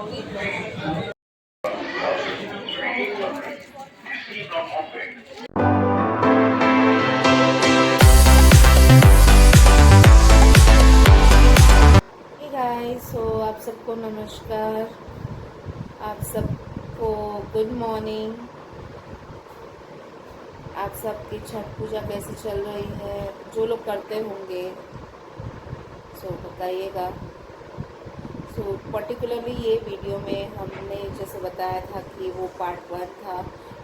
सो आप सबको नमस्कार, आप सबको गुड मॉर्निंग। आप सबकी छठ पूजा कैसी चल रही है, जो लोग करते होंगे सो बताइएगा। सो पर्टिकुलरली ये वीडियो में हमने जैसे बताया था कि वो पार्ट 1 था,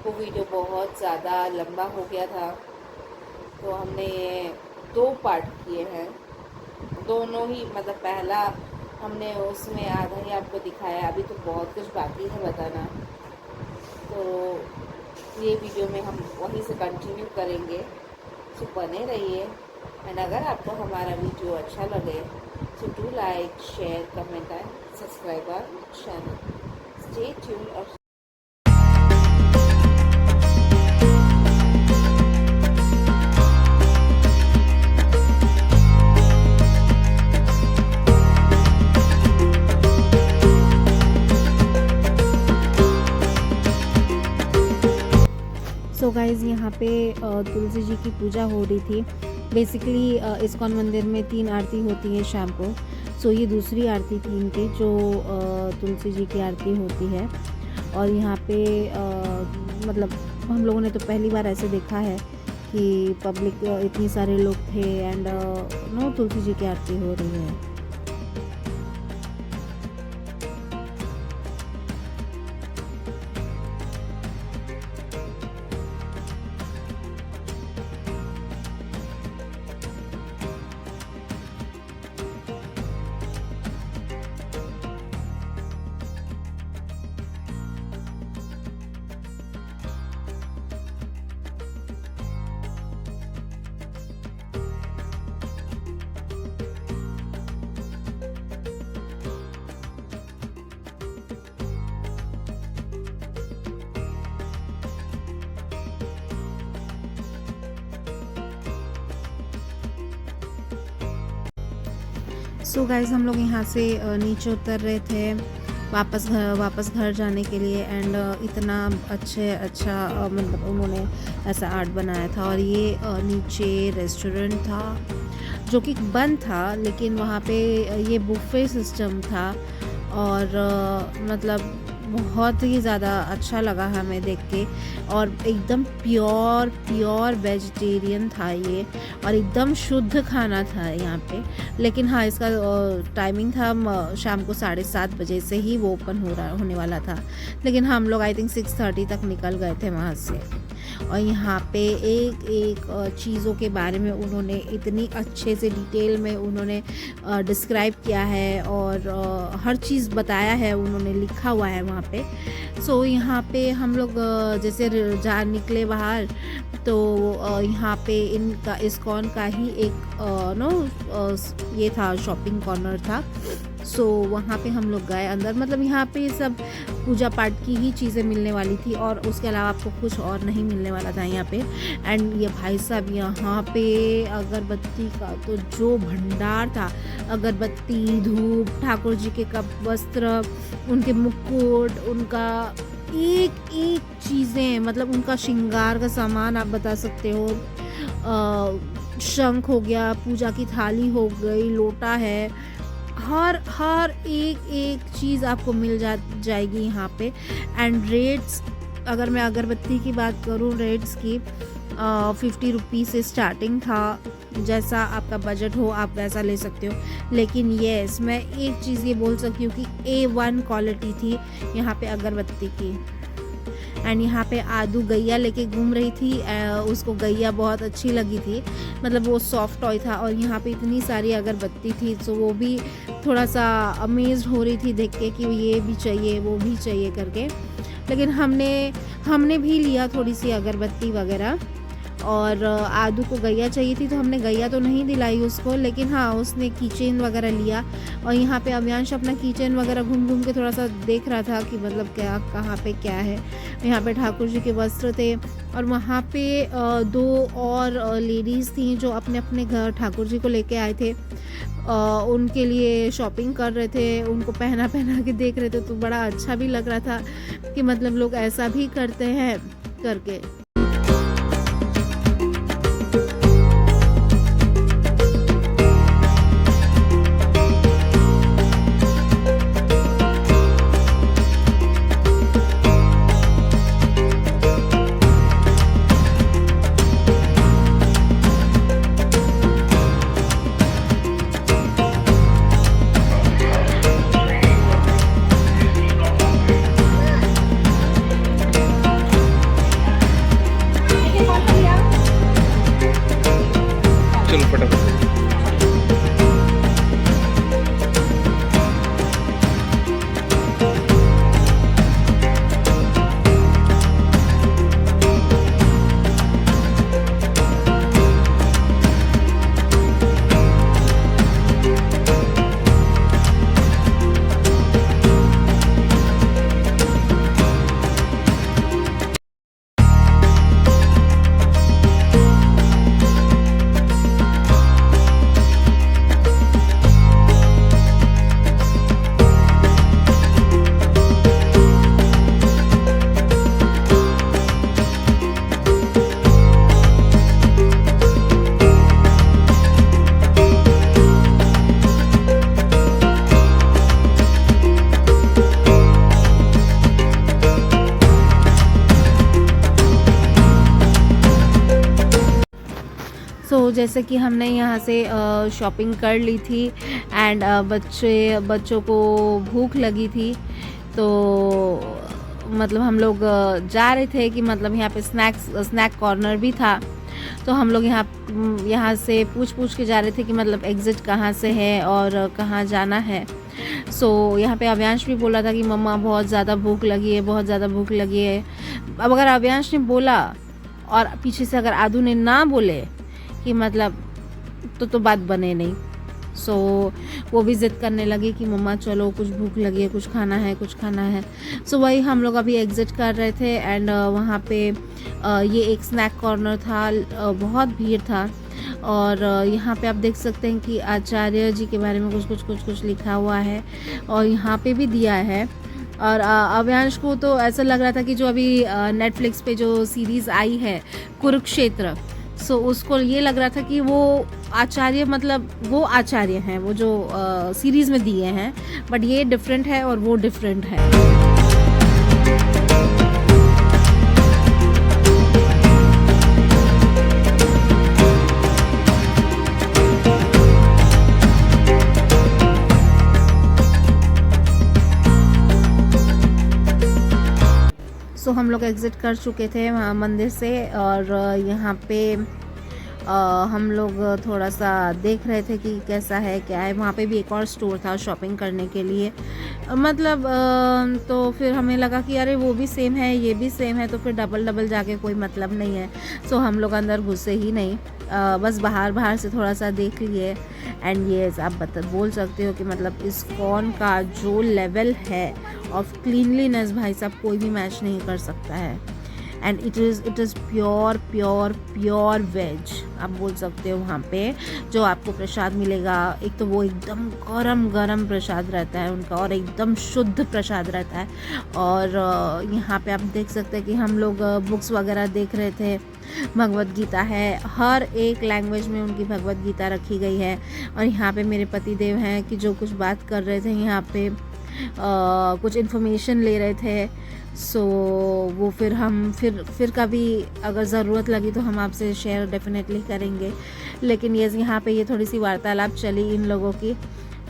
वो वीडियो बहुत ज़्यादा लंबा हो गया था, तो हमने ये 2 पार्ट किए हैं। दोनों ही मतलब पहला हमने उसमें आधा ही आपको दिखाया, अभी तो बहुत कुछ बाकी है बताना, तो ये वीडियो में हम वहीं से कंटिन्यू करेंगे। सो बने रहिए। एंड अगर आपको हमारा वीडियो अच्छा लगे तो do like, share, comment and subscribe our channel. Stay tuned और सो गाइज़ यहाँ पे तुलसी जी की पूजा हो रही थी। बेसिकली इस्कॉन मंदिर में 3 आरती होती है शाम को। सो ये दूसरी आरती थी इनकी, जो तुलसी जी की आरती होती है। और यहाँ पे मतलब हम लोगों ने तो पहली बार ऐसे देखा है कि पब्लिक इतनी सारे लोग थे एंड तुलसी जी की आरती हो रही है। सो गाइज़ हम लोग यहाँ से नीचे उतर रहे थे वापस घर जाने के लिए। एंड इतना अच्छा मतलब उन्होंने ऐसा आर्ट बनाया था। और ये नीचे रेस्टोरेंट था जो कि बंद था, लेकिन वहाँ पे ये बुफे सिस्टम था। और मतलब बहुत ही ज़्यादा अच्छा लगा हमें देख के। और एकदम प्योर वेजिटेरियन था ये, और एकदम शुद्ध खाना था यहाँ पे। लेकिन हाँ, इसका टाइमिंग था शाम को 7:30 बजे से ही वो ओपन होने वाला था। लेकिन हम लोग आई थिंक 6:30 तक निकल गए थे वहाँ से। और यहाँ पे एक चीज़ों के बारे में उन्होंने इतनी अच्छे से डिटेल में उन्होंने डिस्क्राइब किया है, और हर चीज़ बताया है, उन्होंने लिखा हुआ है वहाँ पे। सो यहाँ पे हम लोग जैसे जा निकले बाहर, तो यहाँ पे इनका इस्कॉन का ही एक ये था, शॉपिंग कॉर्नर था। सो वहाँ पे हम लोग गए अंदर। मतलब यहाँ पे सब पूजा पाठ की ही चीज़ें मिलने वाली थी, और उसके अलावा आपको कुछ और नहीं मिलने वाला था यहाँ पे। एंड ये भाई साहब यहाँ पे अगरबत्ती का तो जो भंडार था, अगरबत्ती, धूप, ठाकुर जी के कप वस्त्र, उनके मुकुट, उनका एक चीज़ें, मतलब उनका श्रृंगार का सामान आप बता सकते हो। शंख हो गया, पूजा की थाली हो गई, लोटा है, हर एक चीज़ आपको मिल जाएगी यहाँ पे। एंड रेट्स, अगर मैं अगरबत्ती की बात करूँ, रेट्स की 50 रुपीज़ से स्टार्टिंग था। जैसा आपका बजट हो आप वैसा ले सकते हो। लेकिन येस, मैं एक चीज़ ये बोल सकती हूँ कि A1 क्वालिटी थी यहाँ पे अगरबत्ती की। एंड यहाँ पे आदू गैया लेके घूम रही थी, उसको गैया बहुत अच्छी लगी थी। मतलब वो सॉफ्ट टॉय था, और यहाँ पे इतनी सारी अगरबत्ती थी, तो वो भी थोड़ा सा अमेज्ड हो रही थी देख के कि ये भी चाहिए, वो भी चाहिए करके। लेकिन हमने भी लिया थोड़ी सी अगरबत्ती वगैरह। और आदू को गैया चाहिए थी, तो हमने गैया तो नहीं दिलाई उसको, लेकिन हाँ, उसने कीचेन वगैरह लिया। और यहाँ पे अव्यांश अपना कीचेन वगैरह घूम के थोड़ा सा देख रहा था कि मतलब क्या, कहाँ पे क्या है। यहाँ पे ठाकुर जी के वस्त्र थे, और वहाँ पे 2 और लेडीज़ थी जो अपने अपने घर ठाकुर जी को लेके आए थे। उनके लिए शॉपिंग कर रहे थे, उनको पहना के देख रहे थे, तो बड़ा अच्छा भी लग रहा था कि मतलब लोग ऐसा भी करते हैं करके। चलो फटाफट। जैसे कि हमने यहाँ से शॉपिंग कर ली थी एंड बच्चों को भूख लगी थी, तो मतलब हम लोग जा रहे थे कि मतलब यहाँ पे स्नैक कॉर्नर भी था, तो हम लोग यहाँ से पूछ के जा रहे थे कि मतलब एग्ज़िट कहाँ से है और कहाँ जाना है। यहाँ पे अव्यांश भी बोला था कि मम्मा बहुत ज़्यादा भूख लगी है, बहुत ज़्यादा भूख लगी है। अब अगर अव्यांश ने बोला और पीछे से अगर आदू ने ना बोले कि मतलब तो बात बने नहीं। वो भी ज़िद करने लगी कि मम्मा चलो, कुछ भूख लगी है, कुछ खाना है। वही हम लोग अभी एग्ज़िट कर रहे थे एंड वहाँ पे ये एक स्नैक कॉर्नर था, बहुत भीड़ था और यहाँ पे आप देख सकते हैं कि आचार्य जी के बारे में कुछ लिखा हुआ है और यहाँ पे भी दिया है। और अव्यांश को तो ऐसा लग रहा था कि जो अभी नेटफ्लिक्स पे जो सीरीज़ आई है कुरुक्षेत्र, उसको ये लग रहा था कि वो आचार्य मतलब वो आचार्य हैं, वो जो सीरीज़ में दिए हैं, बट ये डिफरेंट है और वो डिफरेंट है। हम लोग एग्ज़िट कर चुके थे वहाँ मंदिर से और यहाँ पे हम लोग थोड़ा सा देख रहे थे कि कैसा है क्या है। वहाँ पे भी एक और स्टोर था शॉपिंग करने के लिए, मतलब तो फिर हमें लगा कि अरे वो भी सेम है, ये भी सेम है, तो फिर डबल जाके कोई मतलब नहीं है। हम लोग अंदर घुसे ही नहीं, बस बाहर से थोड़ा सा देख लिए। एंड ये आप बोल सकते हो कि मतलब इस्कॉन का जो लेवल है ऑफ क्लीनलीनेस, भाई साहब कोई भी मैच नहीं कर सकता है। And it is pure veg, आप बोल सकते हो। वहाँ पे जो आपको प्रसाद मिलेगा, एक तो वो एकदम गरम प्रसाद रहता है उनका और एकदम शुद्ध प्रसाद रहता है। और यहाँ पे आप देख सकते हैं कि हम लोग बुक्स वगैरह देख रहे थे। भगवत गीता है, हर एक लैंग्वेज में उनकी भगवत गीता रखी गई है। और यहाँ पे मेरे पति देव हैं कि जो कुछ बात कर रहे थे, यहाँ पे कुछ इन्फॉर्मेशन ले रहे थे। वो फिर हम फिर कभी अगर ज़रूरत लगी तो हम आपसे शेयर डेफिनेटली करेंगे। लेकिन ये यहाँ पे ये थोड़ी सी वार्तालाप चली इन लोगों की।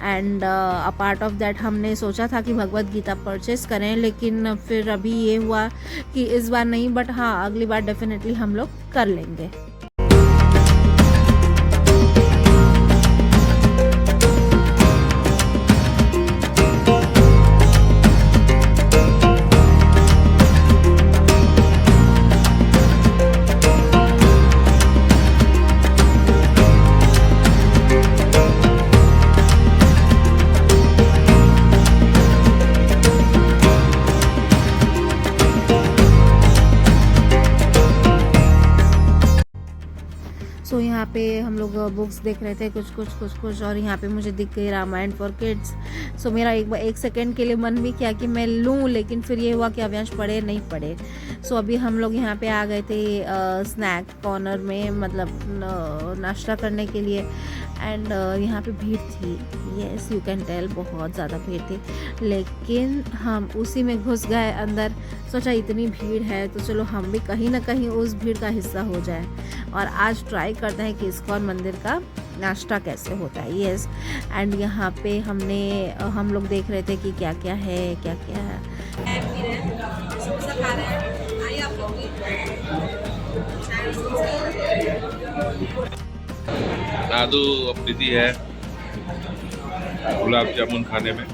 एंड अपार्ट ऑफ दैट हमने सोचा था कि भगवत गीता परचेज़ करें, लेकिन फिर अभी ये हुआ कि इस बार नहीं, बट हाँ अगली बार डेफिनेटली हम लोग कर लेंगे। लोग बुक्स देख रहे थे कुछ और यहाँ पे मुझे दिख गई रामायण फॉर किड्स। सो मेरा एक सेकंड के लिए मन भी किया कि मैं लूँ, लेकिन फिर ये हुआ कि अव्यांश पढ़े नहीं पढ़े। सो अभी हम लोग यहाँ पे आ गए थे स्नैक कॉर्नर में, मतलब नाश्ता करने के लिए। एंड यहाँ पे भीड़ थी, येस यू कैन टेल, बहुत ज़्यादा भीड़ थी। लेकिन हम उसी में घुस गए अंदर, सोचा इतनी भीड़ है तो चलो हम भी कहीं ना कहीं उस भीड़ का हिस्सा हो जाए और आज ट्राई करते हैं कि इस्कॉन मंदिर का नाश्ता कैसे होता है। येस, एंड यहाँ पे हम लोग देख रहे थे कि क्या क्या है, क्या क्या है। दादू अब बिजी है गुलाब जामुन खाने में।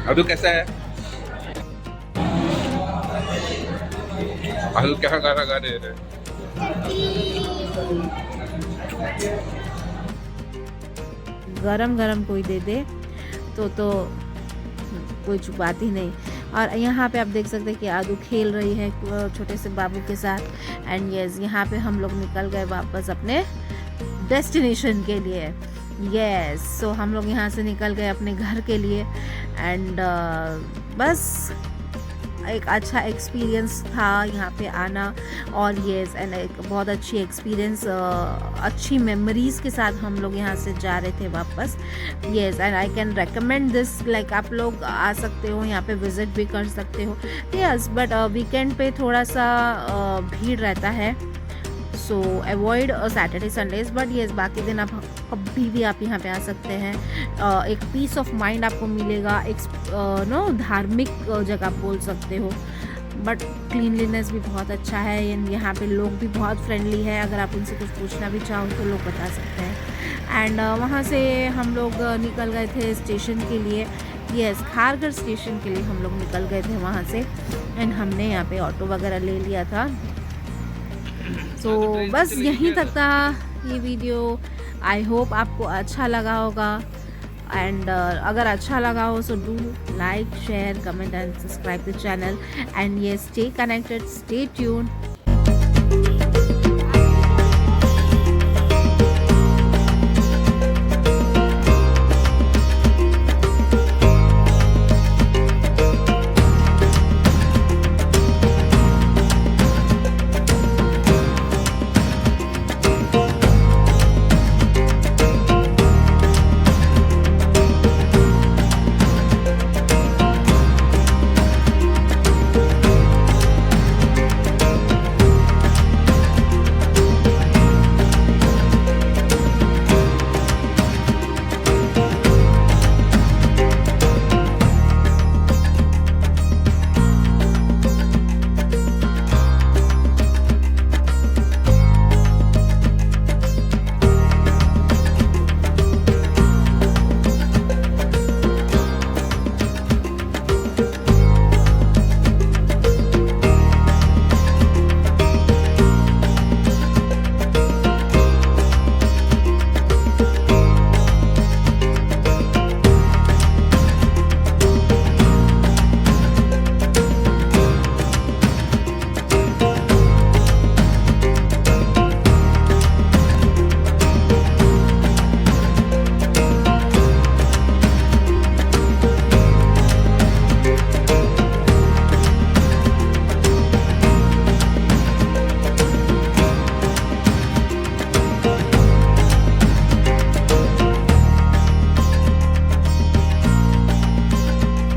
दादू कैसा है? दादू क्या गाना गा रहे हैं? गरम गरम कोई दे दे तो कोई बात ही नहीं। और यहाँ पे आप देख सकते हैं कि आदू खेल रही है छोटे से बाबू के साथ। एंड यस, यहाँ पे हम लोग निकल गए वापस अपने डेस्टिनेशन के लिए। यस, सो हम लोग यहाँ से निकल गए अपने घर के लिए। एंड बस एक अच्छा एक्सपीरियंस था यहाँ पे आना। और येस, एंड एक बहुत अच्छी एक्सपीरियंस, अच्छी मेमोरीज़ के साथ हम लोग यहाँ से जा रहे थे वापस। Yes, and I can recommend this, like आप लोग आ सकते हो यहाँ पे, विज़िट भी कर सकते हो। यस, बट वीकेंड पे थोड़ा सा भीड़ रहता है, सो avoid Saturday Sundays. But yes, बाकी दिन आप कभी भी आप यहाँ पे आ सकते हैं। एक पीस ऑफ माइंड आपको मिलेगा, एक धार्मिक जगह आप बोल सकते हो। बट क्लीनलीनेस भी बहुत अच्छा है, यहाँ पे लोग भी बहुत फ्रेंडली है। अगर आप उनसे कुछ पूछना भी चाहो तो लोग बता सकते हैं। एंड वहाँ से हम लोग निकल गए थे स्टेशन के लिए। यस, खारघर स्टेशन के लिए हम लोग निकल गए थे वहाँ से। एंड हमने यहाँ पे ऑटो वगैरह ले लिया था। तो बस यहीं तक था ये वीडियो। आई होप आपको अच्छा लगा होगा। एंड अगर अच्छा लगा हो so do like, share, comment and subscribe the channel. And yes, stay connected, stay tuned.